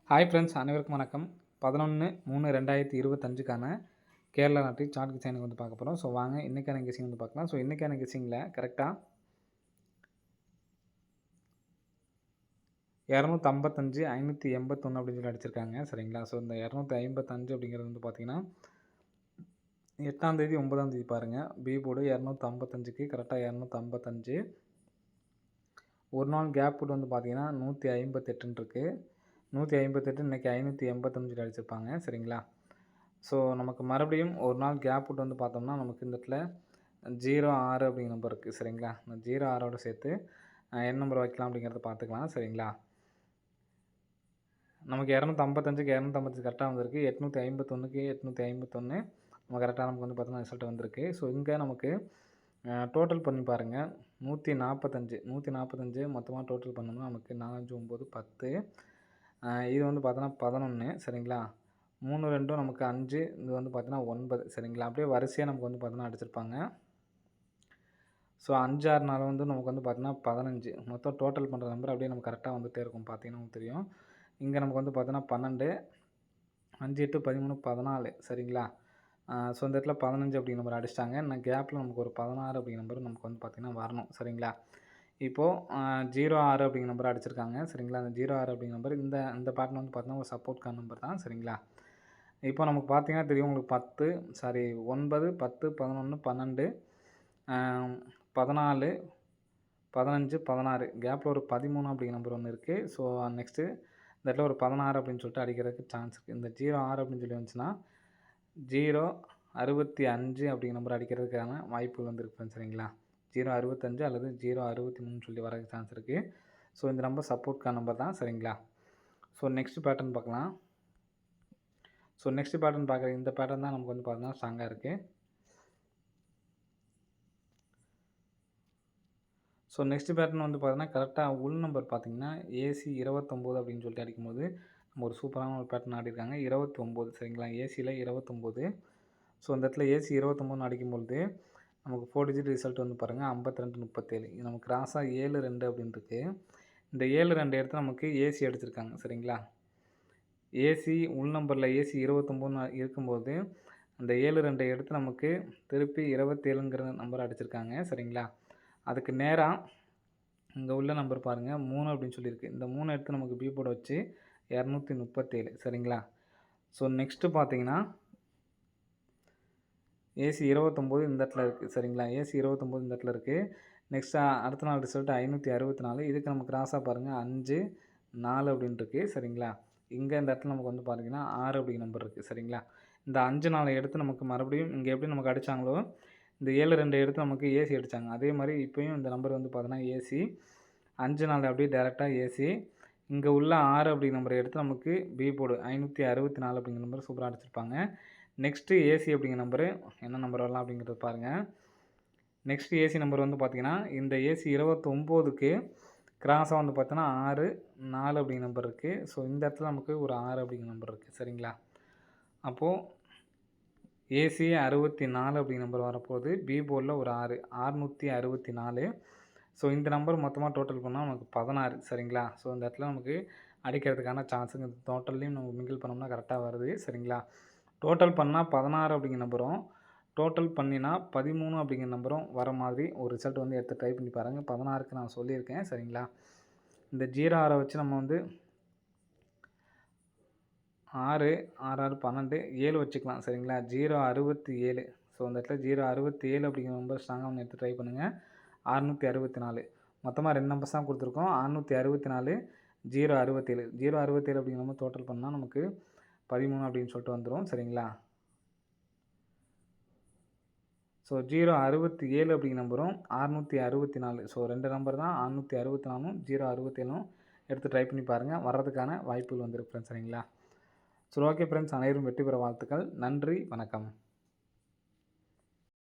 Hi friends, அனைவருக்கும் வணக்கம். 11/3/2025க்கான Kerala lottery chart guessing வந்து பார்க்க போகிறோம். ஸோ வாங்க இன்றைக்கான கெஸிங் வந்து பார்க்கலாம். ஸோ இன்றைக்கான கெஸிங்கில் கரெக்டாக 255, 581 அப்படின்னு சொல்லி அடிச்சிருக்காங்க. சரிங்களா? ஸோ இந்த 255 அப்படிங்கிறது வந்து பார்த்தீங்கன்னா 8ஆம் தேதி 9ஆம் தேதி பாருங்கள். பி போர்டு 255க்கு கரெக்டாக 255. ஒரு நாள் கேப் போட்டு வந்து பார்த்தீங்கன்னா 158 இருக்குது. 158 இன்றைக்கி 585 அடிச்சிருப்பாங்க. சரிங்களா? ஸோ நமக்கு மறுபடியும் ஒரு நாள் கேப் விட்டு வந்து பார்த்தோம்னா நமக்கு இந்த இடத்துல 06 அப்படிங்கிற நம்பர் இருக்குது. சரிங்களா? இந்த 06ஓட சேர்த்து என்ன நம்பர் வைக்கலாம் அப்படிங்கிறத பார்த்துக்கலாம். சரிங்களா? நமக்கு 255க்கு 255 கரெக்டாக வந்திருக்கு. 851க்கு 851 நம்ம கரெக்டாக நமக்கு வந்து பார்த்தோம்னா ரிசல்ட் வந்திருக்கு. ஸோ இங்கே நமக்கு டோட்டல் பண்ணி பாருங்கள். 145 மொத்தமாக டோட்டல் பண்ணோம்னா நமக்கு 4, 5, 9, 10. இது வந்து பார்த்தோன்னா 11. சரிங்களா? 3, 2 நமக்கு 5. இது வந்து பார்த்தீங்கன்னா 9. சரிங்களா? அப்படியே வரிசையாக நமக்கு வந்து பார்த்தோன்னா அடிச்சிருப்பாங்க. ஸோ 5, 6 நாள் வந்து நமக்கு வந்து பார்த்தீங்கன்னா 15. மொத்தம் டோட்டல் பண்ணுற நம்பர் அப்படியே நமக்கு கரெக்டாக வந்துகிட்டே இருக்கும். பார்த்தீங்கன்னா நமக்கு தெரியும். இங்கே நமக்கு வந்து பார்த்தோன்னா 12, 5, 8, 13, 14. சரிங்களா? ஸோ இந்த இடத்துல 15 அப்படிங்கிற நம்பர் அடிச்சிட்டாங்க. இன்னும் கேப்பில் நமக்கு ஒரு 16 அப்படிங்கிற நம்பர் நமக்கு வந்து பார்த்திங்கன்னா வரணும். சரிங்களா? இப்போது 06 அப்படிங்கிற நம்பர் அடிச்சிருக்காங்க. சரிங்களா? அந்த 06 அப்படிங்கிற நம்பர் இந்த பேட்டர்ன் வந்து பார்த்தீங்கன்னா ஒரு சப்போர்ட்கான நம்பர் தான். சரிங்களா? இப்போ நமக்கு பார்த்தீங்கன்னா தெரியும் உங்களுக்கு 9, 10, 11, 12, 14, 15, 16 கேப்பில் ஒரு 13 அப்படிங்கிற நம்பர் ஒன்று இருக்குது. ஸோ நெக்ஸ்ட்டு இந்த இடத்துல ஒரு 16 அப்படின்னு சொல்லிட்டு அடிக்கிறதுக்கு சான்ஸ் இருக்குது. இந்த 06 அப்படின்னு சொல்லி வந்துச்சுன்னா 065 அப்படிங்கிற நம்பர் அடிக்கிறதுக்கான வாய்ப்புகள் வந்துருக்கு. சரிங்களா? 065 அல்லது 063 சொல்லி வரதுக்கு சான்ஸ் இருக்குது. ஸோ இந்த நம்பர் சப்போர்ட்கான நம்பர் தான். சரிங்களா? ஸோ நெக்ஸ்ட் பேட்டர்ன் பார்க்கலாம். ஸோ நெக்ஸ்ட் பேட்டர்ன் பார்க்குற இந்த பேட்டர்ன் தான் நமக்கு வந்து பார்த்தீங்கன்னா ஸ்ட்ராங்காக இருக்குது. ஸோ நெக்ஸ்ட் பேட்டர்ன் வந்து பார்த்தீங்கன்னா கரெக்டாக உள் நம்பர் பார்த்தீங்கன்னா ஏசி 29 அப்படின்னு சொல்லிட்டு அடிக்கும்போது நம்ம ஒரு சூப்பரான ஒரு பேட்டர்ன் ஆடிருக்காங்க. 29. சரிங்களா? ஏசியில் 29. ஸோ இந்த இடத்துல ஏசி 29 அடிக்கும்பொழுது நமக்கு 4 டிஜிட் ரிசல்ட் வந்து பாருங்கள் 52, 37. இது நமக்கு கிராஸாக 7, 2 அப்படின்னு இருக்குது. இந்த 7, 2 எடுத்து நமக்கு ஏசி அடிச்சிருக்காங்க. சரிங்களா? ஏசி உள் நம்பரில் ஏசி 29 இருக்கும்போது அந்த 7, 2 எடுத்து நமக்கு திருப்பி 27ங்கிற நம்பர் அடிச்சிருக்காங்க. சரிங்களா? அதுக்கு நேராக இங்கே உள்ள நம்பர் பாருங்கள் 3 அப்படின்னு சொல்லியிருக்கு. இந்த 3 எடுத்து நமக்கு பி போர்டு வச்சு 237. சரிங்களா? ஸோ நெக்ஸ்ட்டு பார்த்தீங்கன்னா ஏசி 29 இந்த இடத்துல இருக்குது. சரிங்களா? ஏசி 29 இந்த இடத்துல இருக்குது. நெக்ஸ்ட்டு அடுத்த நாள் ரிசல்ட் 564. இதுக்கு நம்ம கிராஸாக பாருங்கள் 5, 4 அப்படின்னு இருக்குது. சரிங்களா? இங்கே இந்த இடத்துல நமக்கு வந்து பார்த்தீங்கன்னா 6 அப்படிங்கிற நம்பர் இருக்குது. சரிங்களா? இந்த 5, 4 எடுத்து நமக்கு மறுபடியும் இங்கே எப்படி நமக்கு அடித்தாங்களோ இந்த 7, 2 எடுத்து நமக்கு ஏசி அடித்தாங்க. அதே மாதிரி இப்போயும் இந்த நம்பர் வந்து பார்த்தீங்கன்னா ஏசி 5, 4 அப்படியே டேரெக்டாக ஏசி. இங்கே உள்ள 6 அப்படிங்கிற நம்பரை எடுத்து நமக்கு பி போர்டு 564 அப்படிங்கிற நம்பர் சூப்பராக அடிச்சிருப்பாங்க. நெக்ஸ்ட்டு ஏசி அப்படிங்கிற நம்பரு என்ன நம்பர் வரலாம் அப்படிங்கிறத பாருங்கள். நெக்ஸ்ட்டு ஏசி நம்பர் வந்து பார்த்திங்கன்னா இந்த ஏசி 29க்கு கிராஸாக வந்து பார்த்தோன்னா 6, 4 அப்படிங்கிற நம்பர் இருக்குது. ஸோ இந்த இடத்துல நமக்கு ஒரு 6 அப்படிங்கிற நம்பர் இருக்குது. சரிங்களா? அப்போது ஏசி 64 அப்படிங்கிற நம்பர் வரப்போகுது. பி போர்டில் ஒரு 6, 664. ஸோ இந்த நம்பர் மொத்தமாக டோட்டல் பண்ணால் நமக்கு 16. சரிங்களா? ஸோ இந்த இடத்துல நமக்கு அடிக்கிறதுக்கான சான்ஸுங்க டோட்டல்லையும் நம்ம மிங்கிள் பண்ணோம்னா கரெக்டாக வருது. சரிங்களா? டோட்டல் பண்ணால் 16 அப்படிங்கிற நம்பரும் டோட்டல் பண்ணினா 13 அப்படிங்கிற நம்பரும் வர மாதிரி ஒரு ரிசல்ட் வந்து எடுத்து ட்ரை பண்ணி பாருங்கள். 16க்கு நான் சொல்லியிருக்கேன். சரிங்களா? இந்த 06 வச்சு நம்ம வந்து 6, 6, 6, 12, 7 வச்சுக்கலாம். சரிங்களா? 067. ஸோ இந்த இடத்துல 067 அப்படிங்கிற நம்பர் ஸ்ட்ராங்காக ஒன்று எடுத்து ட்ரை பண்ணுங்கள். 664 மொத்தமாக 2 நம்பர்ஸ் தான் கொடுத்துருக்கோம். 664, 067. 067 அப்படிங்கிற நம்பர் டோட்டல் பண்ணால் நமக்கு 13 அப்படின்னு சொல்லிட்டு வந்துடும். சரிங்களா? ஸோ 067 அப்படிங்கிற நம்பரும் 664. ஸோ 2 நம்பர் தான் 664ம் 067ம் எடுத்து ட்ரை பண்ணி பாருங்கள். வர்றதுக்கான வாய்ப்புகள் வந்துருக்கு ஃப்ரெண்ட்ஸ். சரிங்களா? ஸோ ஓகே ஃப்ரெண்ட்ஸ், அனைவரும் வெற்றி பெற வாழ்த்துக்கள். நன்றி, வணக்கம்.